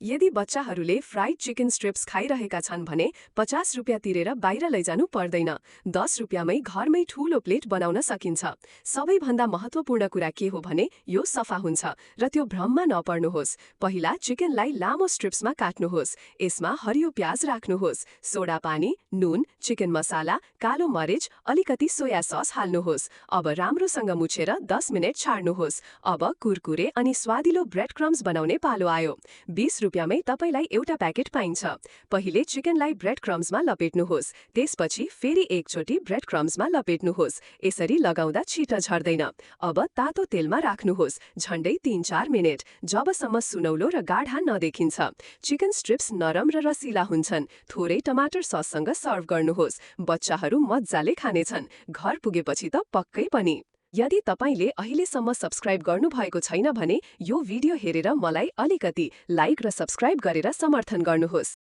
यदि बच्चाहरूले fried chicken strips खाइरहेका छन् भने 50 रुपियाँ तिरेर बाहिर लैजानु पर्दैन। 10 रुपियाँमै घरमै ठूलो प्लेट बनाउन सकिन्छ। सबैभन्दा महत्त्वपूर्ण कुरा के हो भने यो सफा हुन्छ र त्यो भ्रममा नपर्नुहोस्। पहिला चिकनलाई लामो स्ट्रिप्समा काट्नुहोस्। यसमा हरियो प्याज राख्नुहोस्, सोडा पानी, नुन, चिकन मसाला, कालो मरिच, अलिकति सोया सस हाल्नुहोस्। अब राम्रोसँग मुछेर 10 मिनेट छाड्नुहोस्। अब कुरकुरे अनि स्वादिलो ब्रेड क्रम्स बनाउने पालो आयो। 20 रुपियाँमै तपाईलाई एउटा प्याकेट पाइन्छ। पहिले चिकनलाई ब्रेड क्रम्समा लपेट्नुहोस्, त्यसपछि फेरि एकचोटि ब्रेड क्रम्समा लपेट्नुहोस्। यसरी लगाउँदा छिटो झर्दैन। अब तातो तेलमा राख्नुहोस्, झन्डै 3-4 मिनेट, जबसम्म सुनौलो र गाढा नदेखिन्छ। चिकन स्ट्रिप्स नरम र रसिला हुन्छन्। थोरै टमाटर सससँग सर्भ गर्नुहोस्। बच्चाहरू मज्जाले खानेछन्। घर पुगेपछि त पक्कै पनि। यदि तपाईले अहिलेसम्म सब्स्क्राइब गर्नुभएको छैन भने यो भिडियो हेरेर मलाई अलिकति लाइक र सब्स्क्राइब गरेर समर्थन गर्नुहोस्।